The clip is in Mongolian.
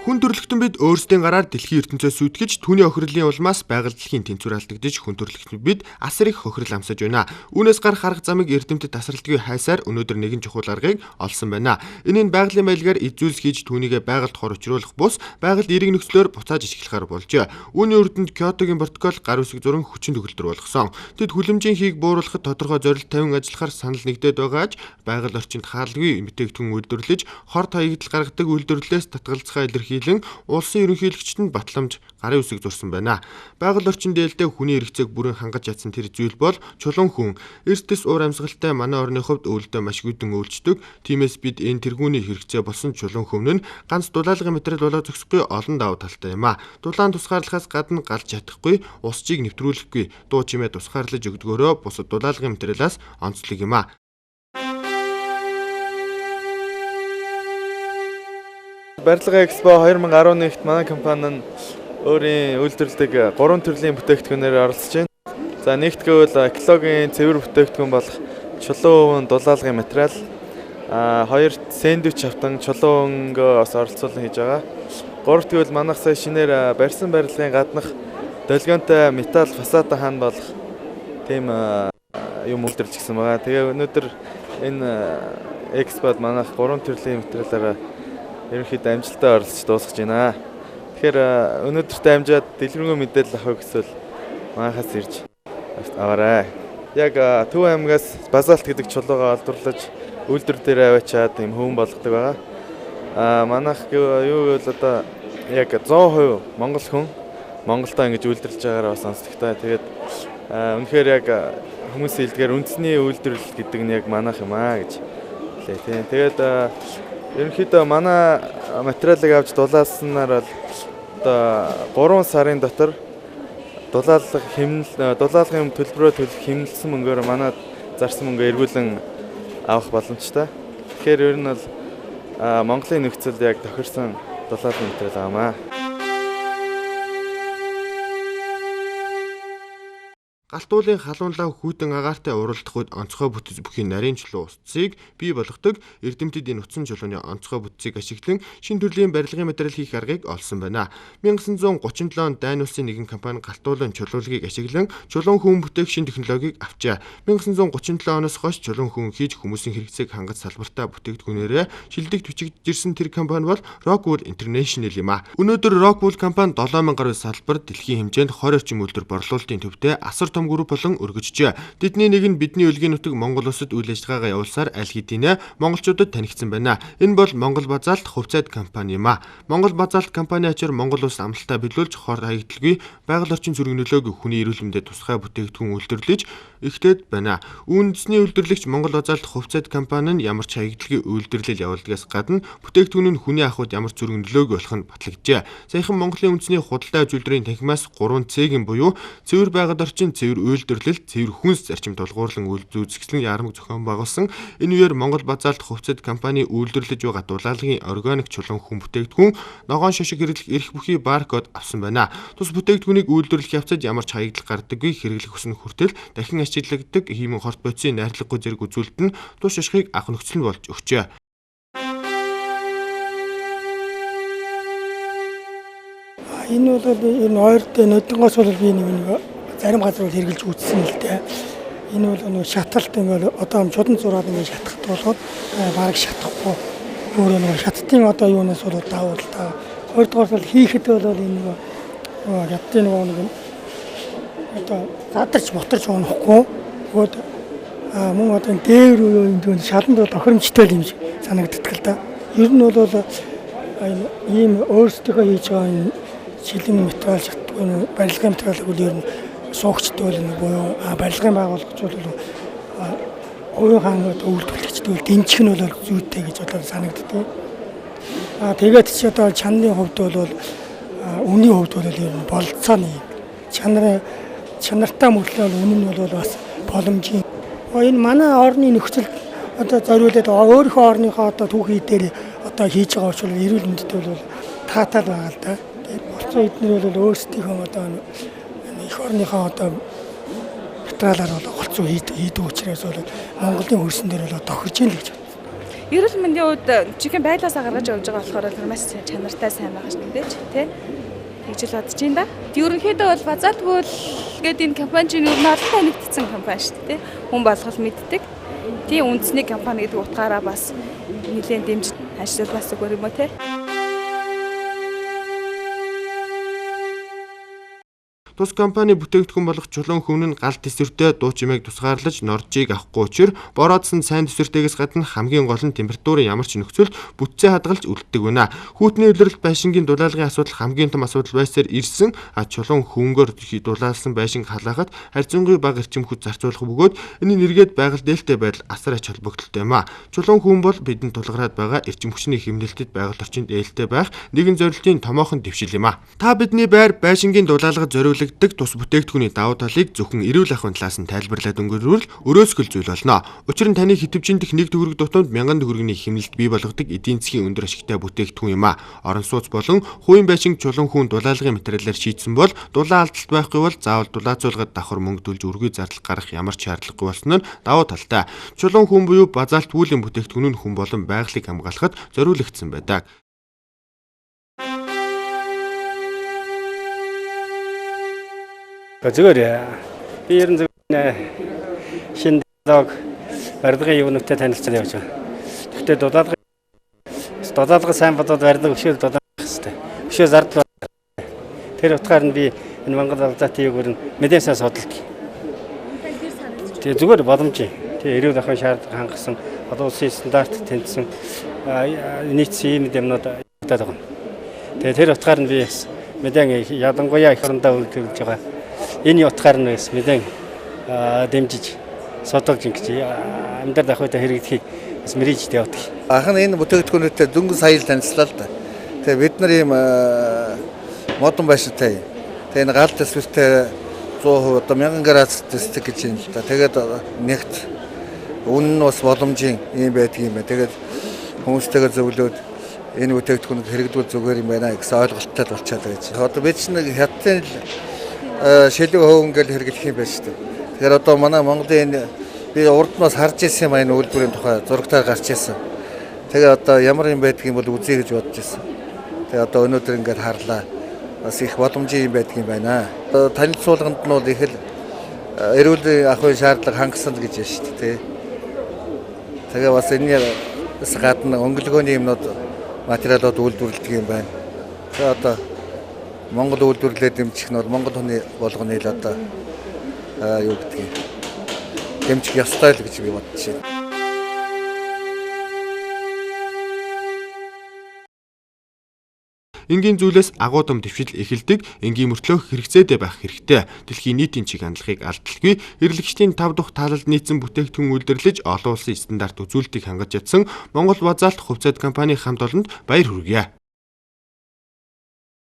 Хүн төрөлхтөн бид өөрсдийн гараар дэлхийн ертөнцөөс сүйтгэж түүний охирлын улмаас байгаль дэлхийн тэнцвэр алдагдж хүн төрөлхтөн бид асар их хохирол амсаж байна. Үүнээс гарах арга замыг эрдэмтэд тасралтгүй хайсаар өнөөдөр нэгэн чухал аргыг олсон байна. Энийг байгалийн баялгаар эзүүлс хийж түүнийгээ байгальд хор учруулах бус байгальд эерэг нөхцлөөр буцааж ишгэлэхээр болжээ. Үүний үр дүнд Кёотогийн протокол гар үсэг зураг хүчин төгөлдөр болгосон. Тэд хүлэмжийн хийг бууруулахад тодорхой зорилт тавин ажиллахаар санал нэгдээд байгааж байгаль орчинд хаалгүй бүтээгдэхүүн үйлдвэрлэж хорт хаягдал гаргадаг үйлдвэрлэлээс татгалзахаа илэрхийлэн улсын ерөнхийлөгчд нь батламж гарын үсэг зурсан байна. Байгаль орчин дээлтэй хүний эрхцээг бүрэн хангаж чадсан тэр зүйл бол чулуун хүн. Эрдэс уур амьсгалтай манай орны хувьд өвөлдөө маш хүйтэн үйлчдэг. Тиймээс бид энэ тэргүүний хэрэгцээ болсон чулуун хүмн нь ганц дулаалгын материал болоо зөксөхгүй олон давуу талтай юм а. Дулаан тусгаарлахаас гадна галж чадахгүй, усчийг нэвтрүүлэхгүй, дуу чимээ тусгаарлаж өгдгөөрөө бусад дулаалгын материалаас онцлог юм а. Барилга Экспо 2011-т манай компани нь өөрийн үйлдвэрлэдэг 3 төрлийн бүтээгдэхүүнээр оролцож байна. За нэгт гэвэл экологийн цэвэр бүтээгдэхүүн болох чулуун өвөн дулаалгын материал, хоёрт сэндвич автан чулуун өнгөө бас оролцуулан хийж байгаа. Гуравт гэвэл манайх сая шинээр барьсан барилгын гаднах долгионтой металл фасад хаан болох тийм юм үйлдвэрлэжсэн байгаа. Тэгээ өнөөдөр энэ экспод манайх 3 төрлийн материалаараа ерөнхийдөө амжилттай оролцож дуусгаж байна. Тэгэхээр өнөөдөртөө амжаад дэлгэрэнгүй мэдээлэл авах гэвэл манайхаас ирж аваарай. Яг Төв аймгаас базальт гэдэг чулуугаа олдворлож үйлдвэр дээр аваачаад юм хөвөн болгодог байгаа. Манайх юу гэвэл одоо яг 100% монгол хүн Монголдоо ингэж үйлдвэрлэж байгаагаа бас онцлогтой. Тэгээд үнэхээр яг хүмүүсийн хэлдгээр үндэсний үйлдвэрлэл гэдэг нь яг манайх юм аа гэж хэлээ. Тэгээд ерөнхийдөө манай материалыг авч дулаалснаар бол одоо 3 сарын дотор дулаалгын төлбөрөө төлөх хэмнэлсэн мөнгөөр манай зарсан мөнгөө эргүүлэн авах боломжтой. Тэгэхээр ер нь бол Монголын нөхцөлд яг тохирсон дулаалгын материал авамаа. Галтуулын халуунлав хүйтэн агаартай уралдах үед онцгой бүтэц бүхийн нарийн чулуу усцыг бий болгодог эрдэмтэд энэ утсан чулууны онцгой бүтцийг ашиглан шинэ төрлийн барилгын материал хийх аргыг олсон байна. 1937 онд Дани улсын нэгэн компани галтуулын чулуулгийг ашиглан чулуун хүн бүтээх шинэ технологиг авчээ. 1937 оноос хойш чулуун хүн хийж хүмүүсийн хэрэгцээг хангаж салбартаа бүтээгдэхүүнээрээ шилдэг түчигдсэн тэр компани бол Rockwool International юм а. Өнөөдөр Rockwool компани 7000 гаруй салбар дэлхийн хэмжээнд 20 орчим үйлдвэр борлуулалтын төвтэй асар том групп болон өргөжжээ. Тэдний нэг нь бидний үлгийн нутаг Монгол улсад үйл ажиллагаагаа явуулсаар аль хэдийнэ монголчуудад танигдсан байна. Энэ бол Монгол Базальт хувьцаат компани юм а. Монгол Базальт компани ачаар Монгол улс амлалтаа биелүүлж хор хаягдалгүй байгаль орчин зүрх нөлөөг хүний эрүүл мэндэд тусгай бүтээгдэхүүн үйлдвэрлэж эхлээд байна. Үндэсний үйлдвэрлэгч Монгол Базальт хувьцаат компани нь ямар ч хаягдалгүй үйлдвэрлэл явуулдагаас гадна бүтээгдэхүүн нь хүний ахуйд ямар зүрх нөлөөг болох нь батлагджээ. Саяхан Монголын үндэсний худалдаа үзүүлбэрийн танхимаас 3 цэгийн буюу цэвэр байгаль орчин, цэвэр үйлдвэрлэл, цэвэр хүнс зарчим тулгуурлан үйлдвэрлэлийн яармаг зохион байгуулсан. Энэ үеэр Монгол Базальт хувьцаат компани үйлдвэрлэж байгаа дулаалгын органик чулуун хүн бүтээгдэхүүн ногоон шошиг хэрэглэх эрх бүхий баркод авсан байна. Тус бүтээгдэхүүнийг үйлдвэрлэх явцад ямар ч хаягдал гардаггүй хэрэглэх хүснэ хүртэл дахин ашиглагддаг хиймэн хорт бодисын найрлагагүй зэрэг үзүүлэлт нь тус шошгыг авах нөхцөл нь болж өгчээ. Энэ бол энэ хоёрт нөдөнгөөс бол би нэг зарим газар хэрэгжилж үзсэн л дээ. Энэ бол нэг шаталт ингээл одоо чудан зураад ингээд шатахд болоод бараг шатахгүй. Өөрөө нэг шаттын одоо юунаас бол давуу тал. Хоёрдугаар бол хийхэд бол энэ нэг ядтын нэг одоо задарч моторч унахгүй. Өгөөд мөн одоо дээр энэ шаланд бол тохиромжтой юм шиг санагддаг л да. Ер нь бол ийм өөрсдөө хийж байгаа энэ шилэн материал шатгүй барилгын материалыг бол ер нь суугчд бол буюу барилгын байгуулагч бол оюун хаан үйлдвэрлэгчд бол дэмжих нь бол зүйтэй гэж бодоод санагддаг. Тэгээд ч одоо чанарын хувьд бол үнийн хувьд бол ер нь болцооны чанартай мөрлөө үнэн нь бол бас боломжийн. Энэ манай орны нөхцөл одоо зориулаад өөрийнхөө орныхоо одоо түүхий дээр одоо хийж байгаа учраас эрүүл мэндэд бол таатай байгаа л да. Болцоо эднэр бол өөрсдийнхөө одоо их орныхоо одоо материалаар бол голцоо хийдэг учраас бол Монголын хөрсөн дээр бол тохирж ийн л гэж байна. Эрүүл мэндийн хувьд чихэн байглаасаа гаргаж явж байгаа болохоор тэр маш чанартай сайн байгаа ш мэдээж тий. Тэгж л бодож байна да. Ерөнхийдөө бол Базаалбүл гэдэг энэ компани чинь ер нь олон танигдсан компани шүү дээ. Хүн болгол мэддэг. Тийм үндэсний компани гэдэг утгаараа бас нэлээд дэмжиж ажиллаж байгаа юм уу тий. Тус компани бүтээгдэхүүн болох чулуун хүн нь гал тэсвэртэй дуу чимээг тусгаарлаж норжийг авахгүй учраа бороодсон сайн тэсвэртэйгээс гадна хамгийн гол нь температурын ямар ч нөхцөлд бүтцээ хадгалж үлддэг байна. Хүүтний улиралд байшингийн дулаалгын асуудал хамгийн том асуудал байсаар ирсэн чулуун хөнгөөр дулаалсан байшин халаахад харьцангуй бага эрчим хүч зарцуулах бөгөөд энэ нэргээд байгаль дээлтэй байдал асар ач холбогдолтой юм а. Чулуун хүн бол бидэнд тулгараад байгаа эрчим хүчний хэмнэлтэд байгаль орчинд ээлтэй байх нэгэн зорилтын томоохон дэвшил юм а. Та бидний байр байшингийн дулаалгад зориулагддаг тус бүтээгдэхүүний давуу талыг зөвхөн эрүүл ахуйн талаас нь тайлбарлаад өнгөрвөл өрөөсгөл зүйл болно. Учир нь таны хитвчэндх 1 төгрөг дутамд 1000 төгрөгийн хэмнэлт бий болгодог эдийн засгийн өндөр ашигтай бүтээгдэхүүн юм а. Орон сууц болон хувийн байшин чулуун хүн дулаалгын материалаар шийдсэн бол дулаан алдалт байхгүй бол заавал дулаацуулгаад давхар мөнгө төлж үргээ зардал гаргах ямар ч шаардлагагүй болсон нь давуу талтай. Чулуун хүн буюу Базаалбүлийн бүтээгдэхүүн нь хүн болон байгалыг хамгаалахад зориулагдсан байдаг. Зүгээр би ер нь шинэ дог барилгын юунуудтай танилцсан явж байгаа. Гэхдээ дулаалга сайн бодоод барилга өшөө дулаалгах хэрэгтэй. Өшөө зардал. Тэр утгаар нь би энэ Монгол алзаатын юугаар нь мэдээ сайн судалдаг. Тэгээ зүгээр боломжтой. Тэгээ эрүүл ахуйн шаардлага хангасан олон улсын стандарт тэнцсэн нийцсэн юмнууд байдаг. Тэгээ тэр утгаар нь би мэдээ ялангуяа их орондоо үйлдвэрлэж байгаа. Энэ утгаар нь мэдэн дэмжиж судалж ингэж амьдарч ахуйтай хэрэглэхийг бас мэрийж явуулдаг. Анхны энэ бүтээгдэхүүнүүдэд дөнгөж сая л танилцлаа л да. Тэгээ бид нар ийм модон байшинтай. Тэгээ энэ гал төсвөртэй 100% одоо 1000 градус төстэй гэж юм л да. Тэгээд нэгт үнэн нь бас боломжийн юм байдаг юм байна. Тэгээд хүмүүстэйгээ зөвлөөд энэ бүтээгдэхүүнийг хэрэглүүл зүгээр юм байна гэсэн ойлголттой болчиход байгаа гэж. Одоо бид чинь нэг хятадын шилэг хөөнгөл хэрэглэх юм байна шүү дээ. Тэгэхээр одоо манай Монголын би урд нь бас харж ирсэн юм энэ үйлдвэрийн тухай зурагтаар гарч ирсэн. Тэгээ одоо ямар юм байдгийг бол үзье гэж бодож ирсэн. Тэгээ одоо өнөөдөр ингээд харлаа. Бас их боломжийн юм байдгийг байна. Танилцуулганд нь бол их л эрүүл ахуйн шаардлага хангасан гэж байна шүү дээ. Тэгээ бас энэс гадна өнгөлгөөний юмнууд материалууд үйлдвэрлэдэг юм байна. Тэгээ одоо Монгол үйлдвэрлэлээ дэмжих нь бол Монгол хүний болгоны л одоо юу гэдгийг дэмжих ёстой л гэж би бодож байна. Энгийн зүйлээс агуу том дэвшил эхэлдэг, энгийн мөртлөө хэрэгцээтэй байх хэрэгтэй. Дэлхийн нийтийн чиг хандлагыг алдалгүй, эрхлэгчдийн 5 дахь таалалд нийцсэн бүтээгдэхүүн үйлдвэрлэж олон улсын стандарт үзүүлэлтийг хангаж чадсан Монгол Базаалт хувьцаат компани хамт олонд баяр хүргэе.